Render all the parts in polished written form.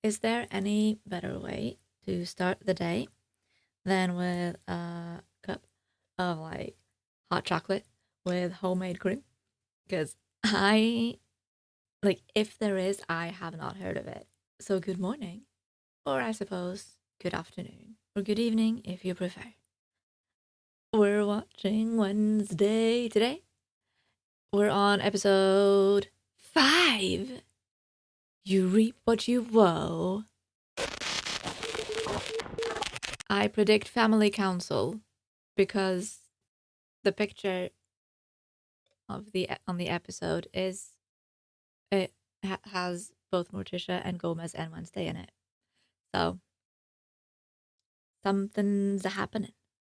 Is there any better way to start the day than with a cup of like hot chocolate with homemade cream? Because if there is, I have not heard of it. So good morning, or I suppose good afternoon, or good evening if you prefer. We're watching Wednesday today. We're on episode 5. You reap what you woe. I predict family council because the picture of the on the episode is it has both Morticia and Gomez and Wednesday in it. So something's happening,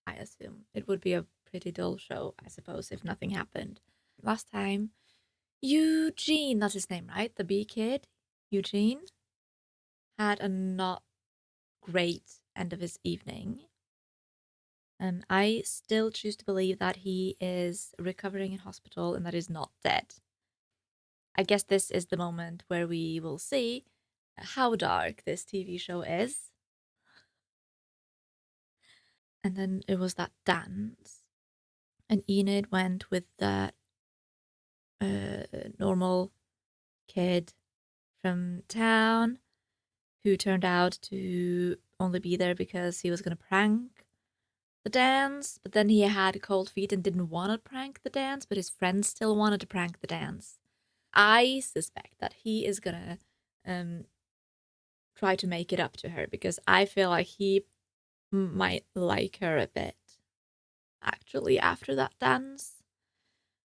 I assume. It would be a pretty dull show, I suppose, if nothing happened. Last time, Eugene, that's his name, right? The bee kid, Eugene, had a not great end of his evening. And I still choose to believe that he is recovering in hospital and that he's not dead. I guess this is the moment where we will see how dark this TV show is. And then it was that dance. And Enid went with that normal kid from town who turned out to only be there because he was going to prank the dance. But then he had cold feet and didn't want to prank the dance, but his friends still wanted to prank the dance. I suspect that he is going to try to make it up to her because I feel like he might like her a bit, actually, after that dance.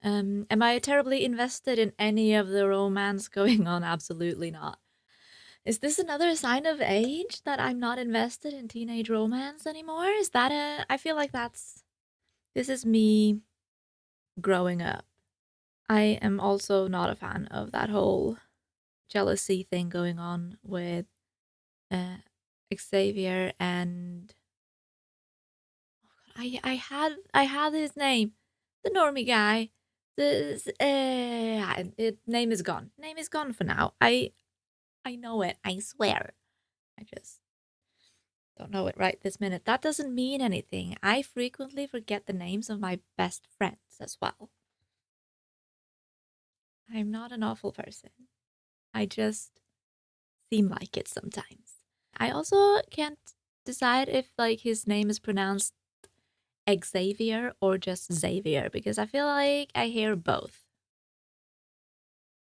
Am I terribly invested in any of the romance going on? Absolutely not. Is this another sign of age that I'm not invested in teenage romance anymore? Is that I feel like this is me growing up. I am also not a fan of that whole jealousy thing going on with uh, Xavier and I had his name, the normie guy. Name is gone. Name is gone for now. I know it. I swear. I just don't know it right this minute. That doesn't mean anything. I frequently forget the names of my best friends as well. I'm not an awful person. I just seem like it sometimes. I also can't decide if like his name is pronounced Xavier or just Xavier because I feel like I hear both.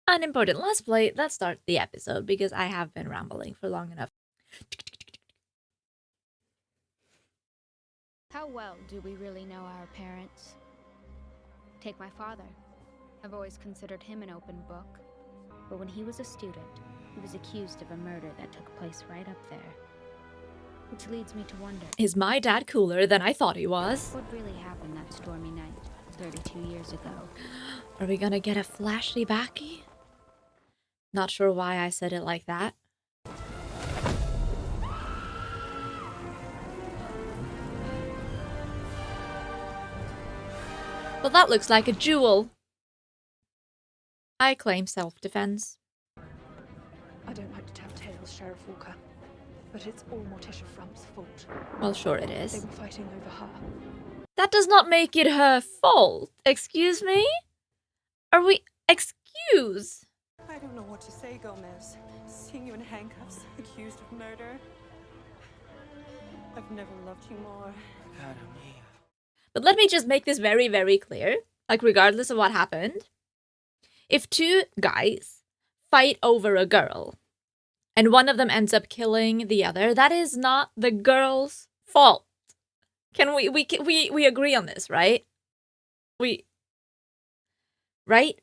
Unimportant. Let's start the episode because I have been rambling for long enough. How well do we really know our parents? Take my father. I've always considered him an open book. But when he was a student, he was accused of a murder that took place right up there. Which leads me to wonder, Is my dad cooler than I thought he was? what really happened that stormy night, 32 years ago? Are we gonna get a flashy backy? Not sure why I said it like that. Well, that looks like a jewel. I claim self-defense. I don't like to tell tales, Sheriff Walker, but it's all Morticia Frump's fault. Well, sure it They is. were fighting over her. That does not make it her fault. Excuse me? Are we... Excuse? I don't know what to say, Gomez. Seeing you in handcuffs, accused of murder. I've never loved you more. But let me just make this very, very clear. Like, regardless of what happened, if two guys fight over a girl and one of them ends up killing the other, that is not the girl's fault. Can we agree on this, right? Right?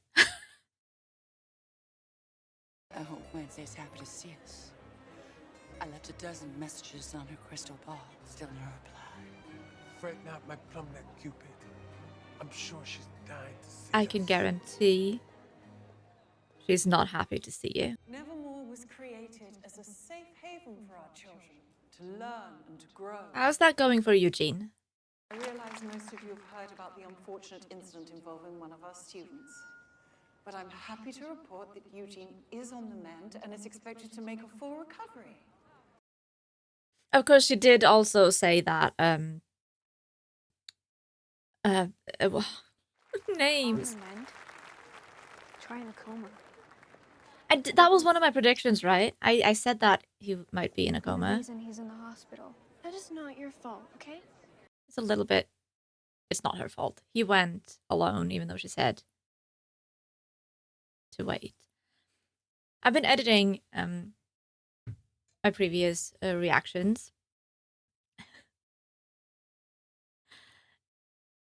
I hope Wednesday's happy to see us. I left a dozen messages on her crystal ball, still no reply. Fret not, my plum-neck Cupid. I'm sure she's dying to see I us. can guarantee she's not happy to see you. Nevermore was created as a safe haven for our children to learn and to grow. How's that going for Eugene? I realize most of you have heard about the unfortunate incident involving one of our students. but I'm happy to report that Eugene is on the mend and is expected to make a full recovery. Of course, she did also say that well, names. Try in a coma. That was one of my predictions, right? I said that he might be in a The coma. reason he's in the hospital. That is not your fault, okay? It's a little bit. It's not her fault. He went alone, even though she said to wait. I've been editing my previous reactions.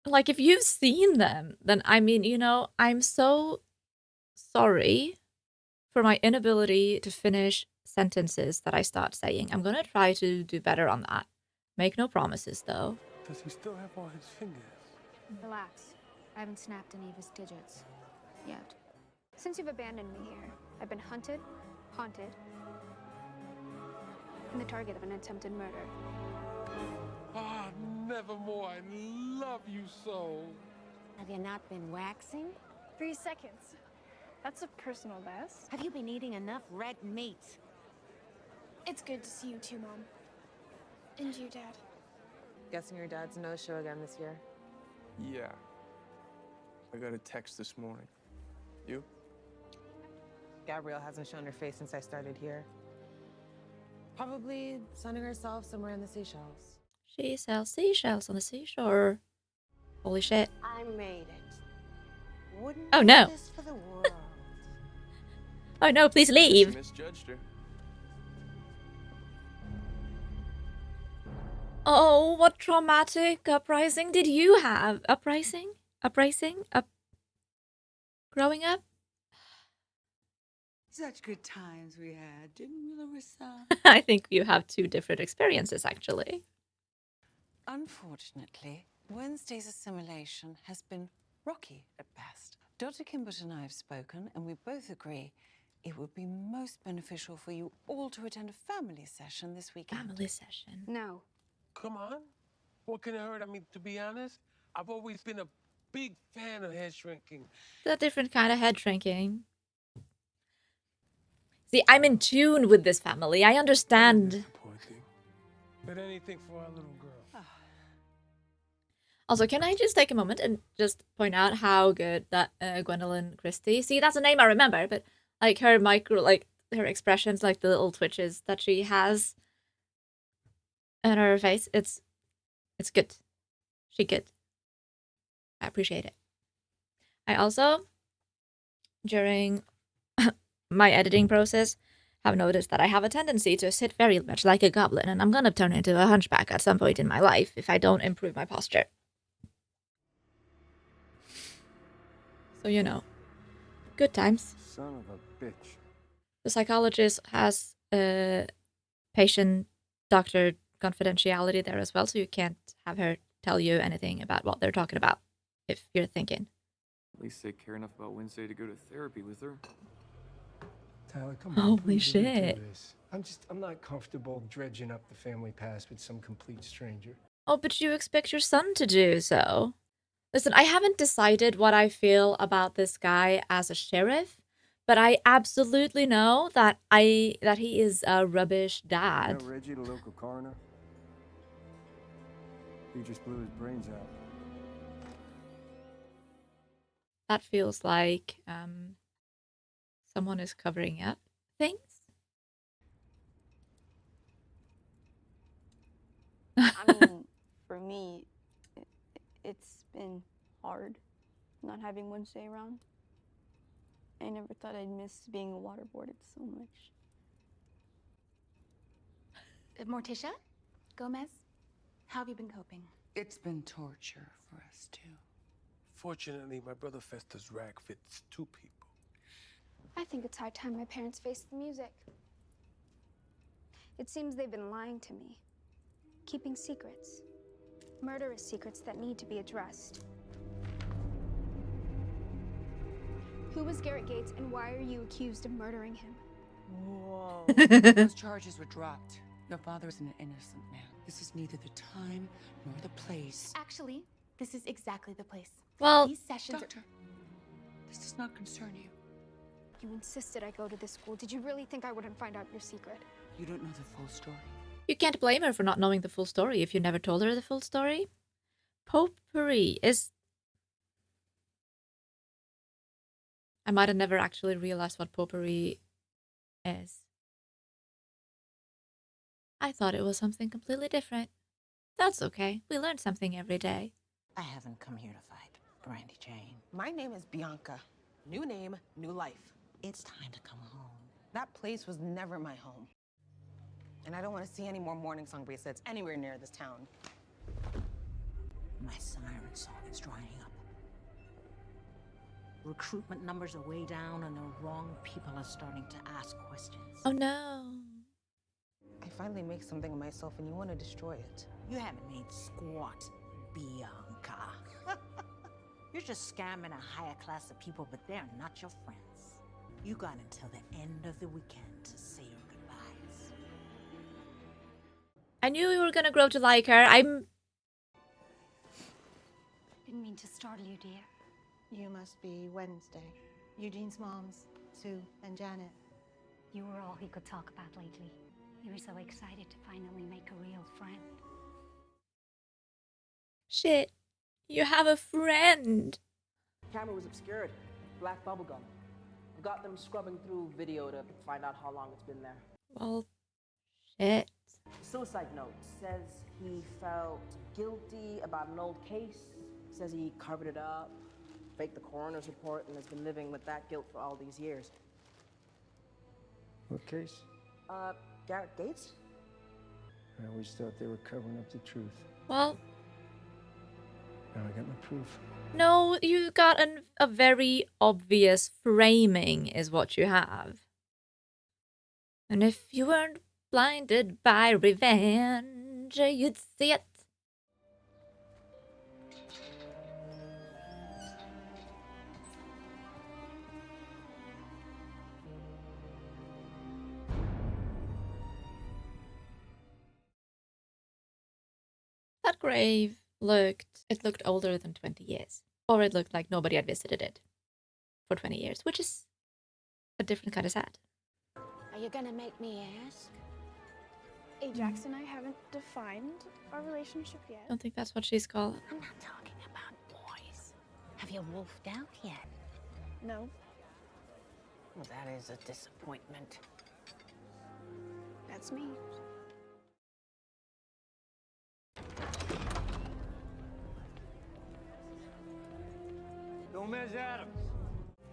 Like, if you've seen them, then I mean, you know, I'm so sorry for my inability to finish sentences that I start saying. I'm gonna try to do better on that. Make no promises, though. Does he still have all his fingers? Relax. I haven't snapped any of his digits. Yet. Since you've abandoned me here, I've been hunted, haunted, and the target of an attempted murder. Ah, nevermore. I love you so. Have you not been waxing? 3 seconds. That's a personal best. Have you been eating enough red meat? It's good to see you too, Mom. And you, Dad. Guessing your dad's no-show again this year. Yeah. I got a text this morning. You? Gabrielle hasn't shown her face since I started here. Probably sunning herself somewhere in the Seychelles. She sells seashells on the seashore. Holy shit. I made it. Wouldn't Oh, no. do this for the world. Oh no, please leave. Misjudged her. Oh, what traumatic uprising did you have? Uprising? Growing up? Such good times we had, didn't we, Larissa? I think you have two different experiences, actually. Unfortunately, Wednesday's assimilation has been rocky at best. Dr. Kimbert and I have spoken, and we both agree it would be most beneficial for you all to attend a family session this weekend. Family session. No. Come on. What can it hurt? I mean, to be honest, I've always been a big fan of head shrinking. It's a different kind of head shrinking. See, I'm in tune with this family. I understand. Disappointing. But anything for our little girl. Also, can I just take a moment and just point out how good that Gwendolyn Christie? See, that's a name I remember, but like her her expressions, like the little twitches that she has in her face, it's good. She good. I appreciate it. I also, during my editing process, have noticed that I have a tendency to sit very much like a goblin, and I'm gonna turn into a hunchback at some point in my life if I don't improve my posture. So, you know, good times. Son of a bitch. The psychologist has patient-doctor confidentiality there as well, so you can't have her tell you anything about what they're talking about, if you're thinking. At least they care enough about Wednesday to go to therapy with her. Tyler, come on. Holy please, we can do shit. this. I'm not comfortable dredging up the family past with some complete stranger. Oh, but you expect your son to do so. Listen, I haven't decided what I feel about this guy as a sheriff, but I absolutely know that he is a rubbish dad. You know Reggie, the local coroner? He just blew his brains out. That feels like someone is covering up things. I mean, for me, it's been hard not having Wednesday around. I never thought I'd miss being waterboarded so much. Morticia? Gomez? How have you been coping? It's been torture for us, too. Fortunately, my brother Festa's rag fits 2 people. I think it's high time my parents faced the music. It seems they've been lying to me, keeping secrets. Murderous secrets that need to be addressed. Who was Garrett Gates and why are you accused of murdering him? Whoa. Those charges were dropped. Your father is an innocent man. This is neither the time nor the place. Actually, this is exactly the place. Well, These sessions Doctor, This does not concern you. You insisted I go to this school. Did you really think I wouldn't find out your secret? You don't know the full story. You can't blame her for not knowing the full story if you never told her the full story. Potpourri is... I might have never actually realized what potpourri is. I thought it was something completely different. That's okay. We learn something every day. I haven't come here to fight, Brandy Jane. My name is Bianca. New name, new life. It's time to come home. That place was never my home. And I don't want to see any more morning song bracelets anywhere near this town. My siren song is drying up. Recruitment numbers are way down and the wrong people are starting to ask questions. Oh no. I finally make something of myself and you want to destroy it. You haven't made squat, Bianca. You're just scamming a higher class of people, but they're not your friends. You got until the end of the weekend to say your goodbyes. I knew we were gonna grow to like her. Didn't mean to startle you, dear. You must be Wednesday. Eugene's moms, Sue and Janet. You were all he could talk about lately. He was so excited to finally make a real friend. Shit. You have a friend. Camera was obscured. Black bubblegum. I've got them scrubbing through video to find out how long it's been there. Well, shit. Suicide note says he felt guilty about an old case. Says he covered it up, faked the coroner's report, and has been living with that guilt for all these years. What case? Garrett Gates? I always thought they were covering up the truth. Well, now I got my proof. no, you got a very obvious framing is what you have. And if you weren't blinded by revenge, you'd see it. That grave looked older than 20 years. Or it looked like nobody had visited it for 20 years, which is a different kind of sad. Are you gonna make me ask? Ajax and I haven't defined our relationship yet. I don't think that's what she's called. I'm not talking about boys. Have you wolfed out yet? No. Well, that is a disappointment. That's me. Gomez Adams.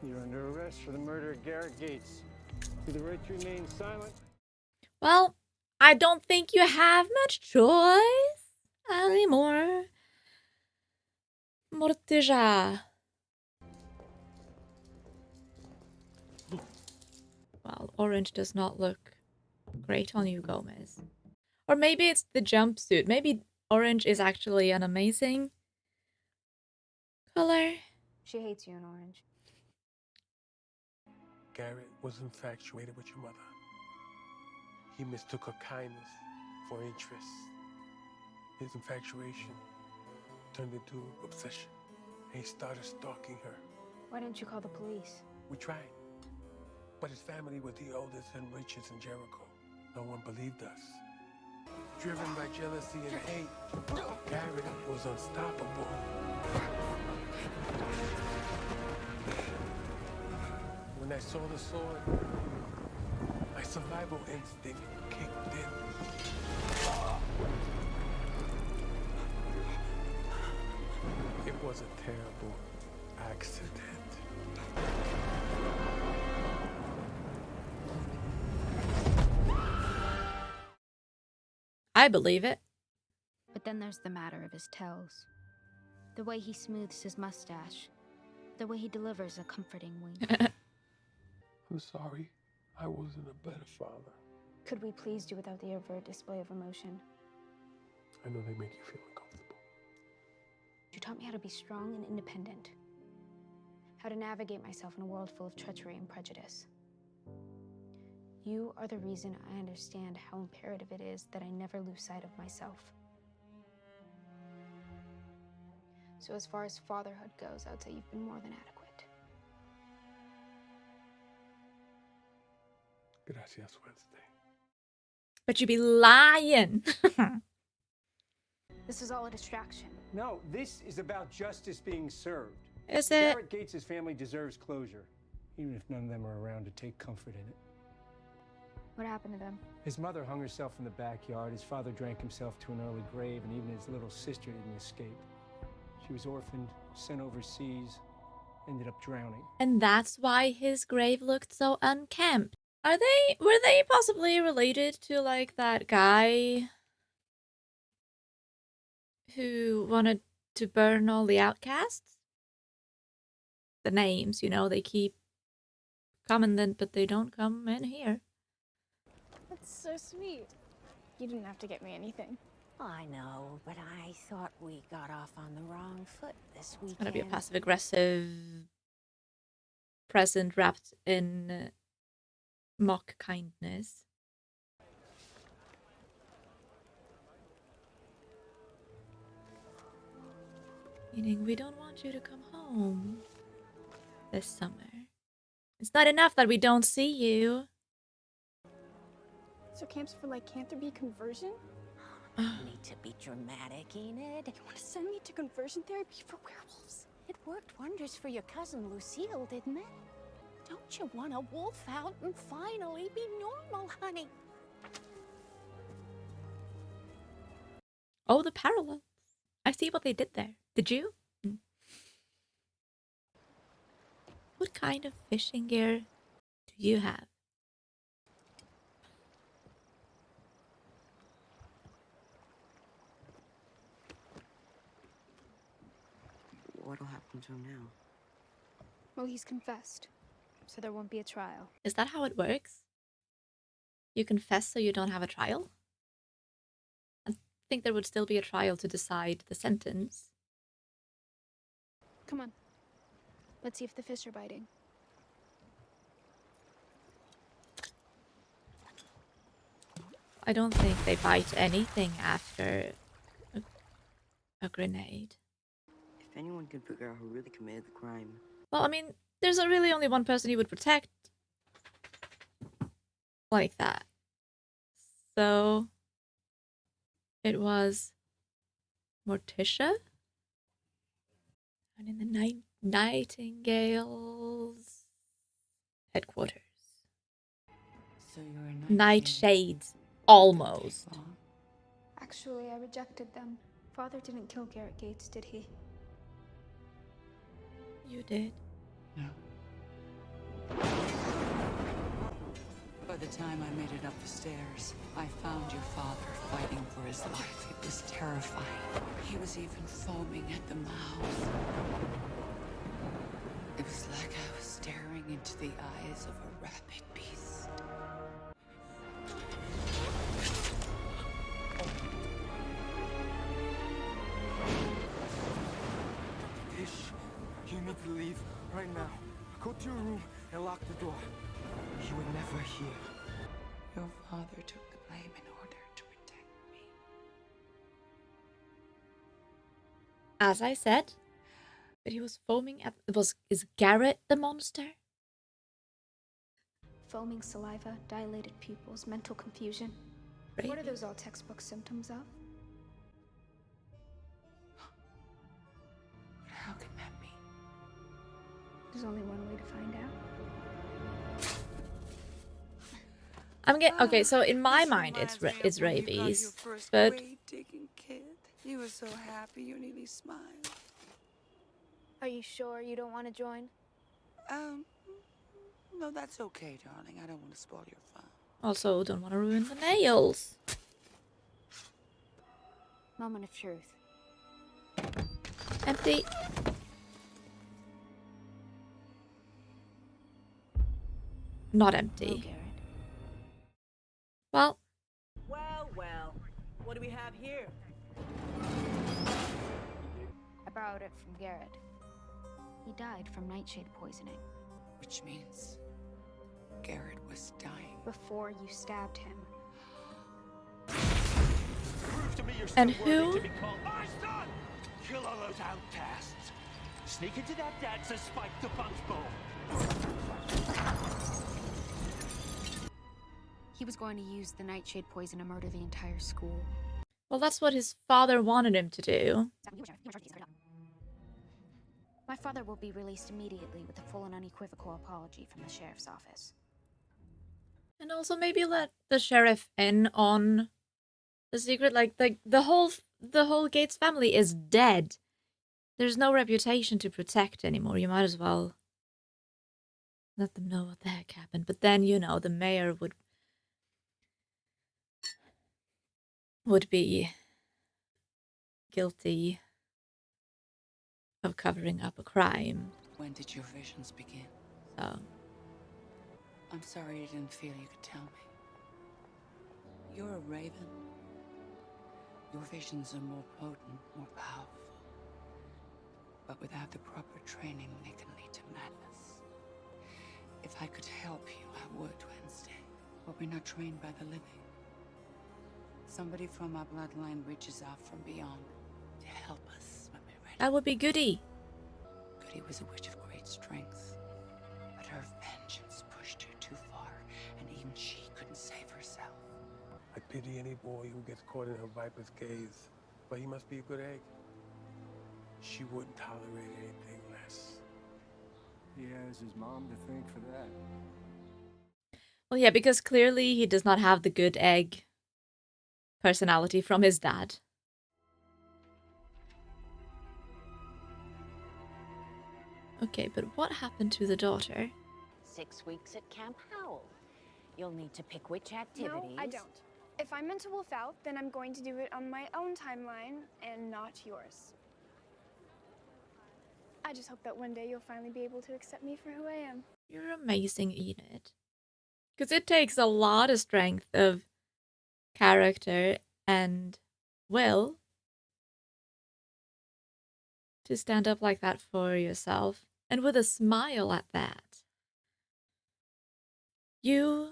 You're under arrest for the murder of Garrett Gates. Do the right to remain silent? Well, I don't think you have much choice anymore. Mortyja. Well, orange does not look great on you, Gomez. Or maybe it's the jumpsuit. Maybe orange is actually an amazing color. She hates you in orange. Garrett was infatuated with your mother. He mistook her kindness for interest. His infatuation turned into obsession, and he started stalking her. Why didn't you call the police? We tried, but his family was the oldest and richest in Jericho. No one believed us. Driven by jealousy and hate, Garrett was unstoppable. When I saw the sword, my survival instinct kicked in. It was a terrible accident. I believe it. But then there's the matter of his tells. The way he smooths his mustache. The way he delivers a comforting wink. I'm sorry. I wasn't a better father. Could we please do without the overt display of emotion? I know they make you feel uncomfortable. You taught me how to be strong and independent. How to navigate myself in a world full of treachery and prejudice. You are the reason I understand how imperative it is that I never lose sight of myself. So as far as fatherhood goes, I would say you've been more than adequate. Gracias, Wednesday. But you be lying. This is all a distraction. No, this is about justice being served. Is it? Garrett Gates' family deserves closure, even if none of them are around to take comfort in it. What happened to them? His mother hung herself in the backyard, his father drank himself to an early grave, and even his little sister didn't escape. She was orphaned, sent overseas, ended up drowning. And that's why his grave looked so unkempt. Were they possibly related to, like, that guy who wanted to burn all the outcasts? The names, you know, they keep coming then, but they don't come in here. That's so sweet. You didn't have to get me anything. I know, but I thought we got off on the wrong foot this weekend. It's gonna be a passive-aggressive present wrapped in mock kindness. Meaning, we don't want you to come home this summer. It's not enough that we don't see you. So camps for lycanthropy conversion? You need to be dramatic, Enid. You want to send me to conversion therapy for werewolves? It worked wonders for your cousin Lucille, didn't it? Don't you want a wolf out and finally be normal, honey? Oh, the parallels. I see what they did there. Did you? What kind of fishing gear do you have? What'll happen to him now? Well, he's confessed, so there won't be a trial. Is that how it works? You confess so you don't have a trial? I think there would still be a trial to decide the sentence. Come on. Let's see if the fish are biting. I don't think they bite anything after a grenade. If anyone could figure out who really committed the crime. Well, I mean, there's really only one person he would protect like that. So it was Morticia? And in the Nightingale's headquarters. So you're a Nightshades. Almost. Actually, I rejected them. Father didn't kill Garrett Gates, did he? You did. No. By the time I made it up the stairs, I found your father fighting for his life. It was terrifying. He was even foaming at the mouth. It was like I was staring into the eyes of a rabid beast. Ish, you need to leave right now. Go to your room and lock the door. He would never hear. Your father took the blame in order to protect me. As I said, but he was foaming at... Is Garrett the monster? Foaming saliva, dilated pupils, mental confusion. Right. What are those all textbook symptoms of? How can that be? There's only one way to find out. Okay, so in my mind it's rabies, but Grave-digging kid. You were so happy you nearly smiled. Are you sure you don't want to join? No, that's okay, darling. I don't want to spoil your fun. also don't want to ruin the nails. Moment of truth. Empty. Not empty. Garrett. Well, Well, what do we have here? I borrowed it from Garrett. He died from nightshade poisoning. Which means Garrett was dying. Before you stabbed him. Prove to me you're and still worthy who? to be called my son! Kill all those outcasts. Sneak into that dance and spike the punch bowl. He was going to use the nightshade poison to murder the entire school. Well, that's what his father wanted him to do. My father will be released immediately with a full and unequivocal apology from the sheriff's office. And also maybe let the sheriff in on the secret. Like the whole Gates family is dead. There's no reputation to protect anymore. You might as well let them know what the heck happened. But then, you know, the mayor would be guilty of covering up a crime. When did your visions begin? So I'm sorry you didn't feel you could tell me. You're a raven. Your visions are more potent, more powerful. But without the proper training, they can lead to madness. If I could help you, I would, Wednesday. But we're not trained by the living. Somebody from our bloodline reaches out from beyond to help us when we're ready. that would be Goody. Goody was a witch of great strength, but her vengeance pushed her too far, and even she couldn't save herself. I pity any boy who gets caught in her viper's gaze, but he must be a good egg. She wouldn't tolerate anything less. He has his mom to thank for that. Well, yeah, because clearly he does not have the good egg personality from his dad. Okay, but what happened to the daughter? 6 weeks at Camp Howell. You'll need to pick which activities. No, I don't. If I'm meant to wolf out, then I'm going to do it on my own timeline and not yours. I just hope that one day you'll finally be able to accept me for who I am. You're amazing, Enid. Because it takes a lot of strength of character and will to stand up like that for yourself, and with a smile at that. You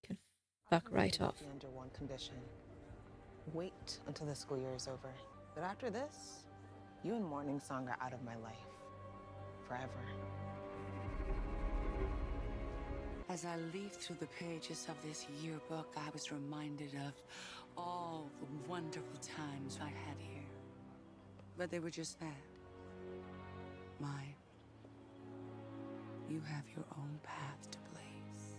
can fuck right off. Under one condition. Wait until the school year is over. But after this, you and Morning Song are out of my life. Forever. As I leafed through the pages of this yearbook, I was reminded of all the wonderful times I had here. But they were just that. Mine. You have your own path to blaze.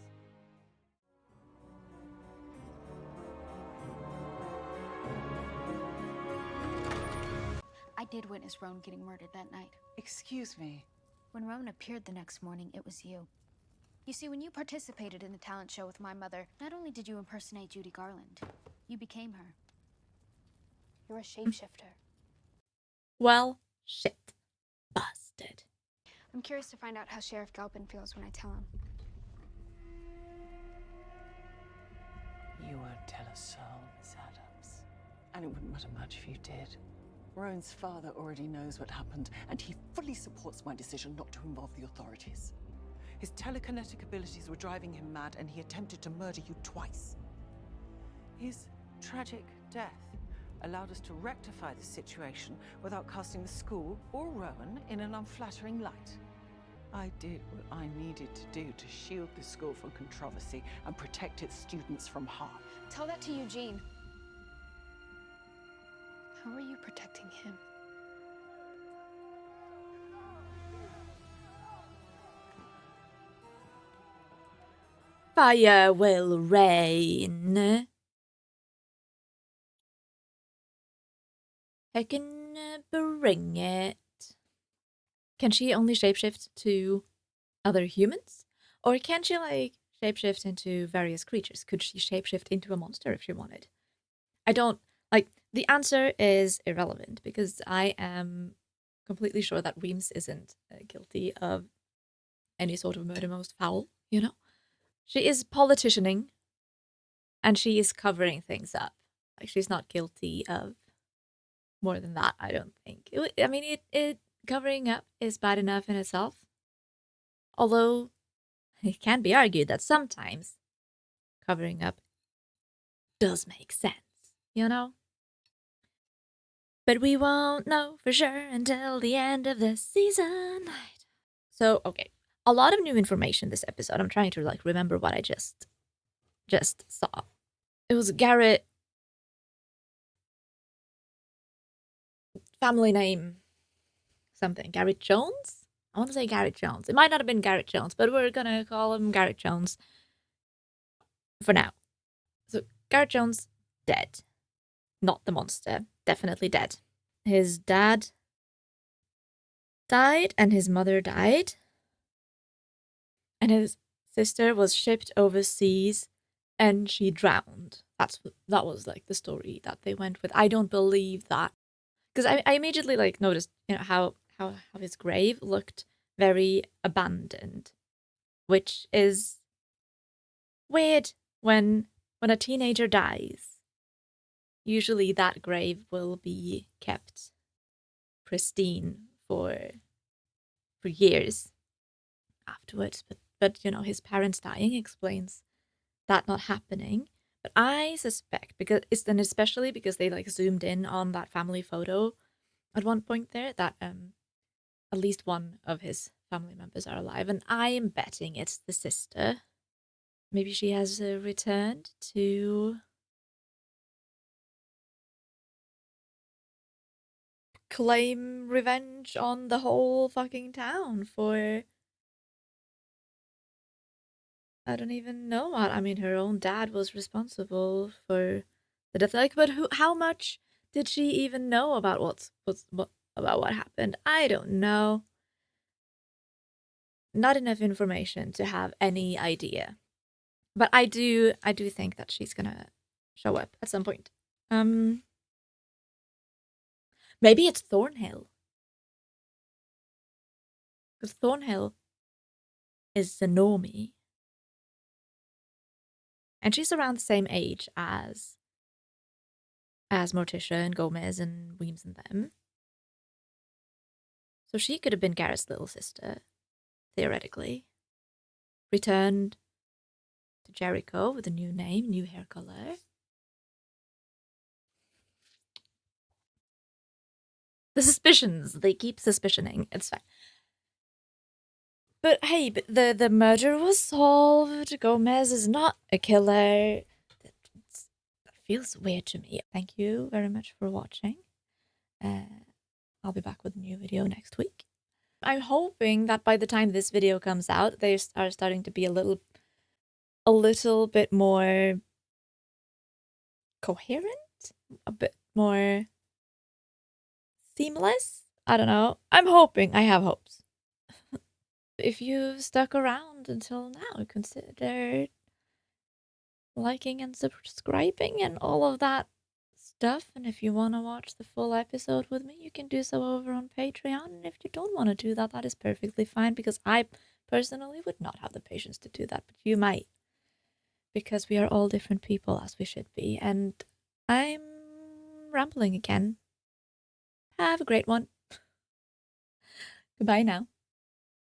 I did witness Roan getting murdered that night. Excuse me. When Roan appeared the next morning, it was you. You see, when you participated in the talent show with my mother, not only did you impersonate Judy Garland, you became her. You're a shapeshifter. Well, shit. Busted. I'm curious to find out how Sheriff Galpin feels when I tell him. You won't tell a soul, Miss Adams. And it wouldn't matter much if you did. Roan's father already knows what happened, and he fully supports my decision not to involve the authorities. His telekinetic abilities were driving him mad, and he attempted to murder you twice. His tragic death allowed us to rectify the situation without casting the school or Rowan in an unflattering light. I did what I needed to do to shield the school from controversy and protect its students from harm. Tell that to Eugene. How are you protecting him? Fire will rain. I can bring it. Can she only shapeshift to other humans? Or can she, like, shapeshift into various creatures? Could she shapeshift into a monster if she wanted? I don't, like, the answer is irrelevant because I am completely sure that Weems isn't guilty of any sort of murder most foul, you know? She is politicianing and she is covering things up. Like, she's not guilty of more than that, I don't think. It covering up is bad enough in itself. Although, it can be argued that sometimes covering up does make sense, you know? But we won't know for sure until the end of the season. So, okay. A lot of new information this episode. I'm trying to, like, remember what I just just saw. It was Garrett. Family name something. Garrett Jones? I want to say Garrett Jones. It might not have been Garrett Jones, but we're gonna call him Garrett Jones for now. So Garrett Jones, dead. Not the monster. Definitely dead. His dad died and his mother died. And his sister was shipped overseas and she drowned. That was like the story that they went with. I don't believe that. Because I immediately like noticed, you know, how his grave looked very abandoned. Which is weird when a teenager dies. Usually that grave will be kept pristine for years afterwards. But you know, his parents dying explains that not happening. But I suspect, because it's then especially because they like zoomed in on that family photo at one point there, that at least one of his family members are alive, and I am betting it's the sister. Maybe she has returned to claim revenge on the whole fucking town for, I don't even know what. I mean, her own dad was responsible for the death. Like, but how much did she even know about what about what happened? I don't know. Not enough information to have any idea. But I do think that she's gonna show up at some point. Maybe it's Thornhill. Because Thornhill is the normie. And she's around the same age as Morticia and Gomez and Weems and them. So she could have been Garrett's little sister, theoretically. Returned to Jericho with a new name, new hair color. The suspicions, they keep suspicioning. It's fine. But hey, the murder was solved. Gomez is not a killer. That feels weird to me. Thank you very much for watching. I'll be back with a new video next week. I'm hoping that by the time this video comes out, they are starting to be a little bit more coherent, a bit more seamless. I don't know. I'm hoping. I have hopes. If you've stuck around until now, consider liking and subscribing and all of that stuff. And if you want to watch the full episode with me, you can do so over on Patreon. And if you don't want to do that, that is perfectly fine, because I personally would not have the patience to do that, but you might. Because we are all different people, as we should be. And I'm rambling again. Have a great one. Goodbye now.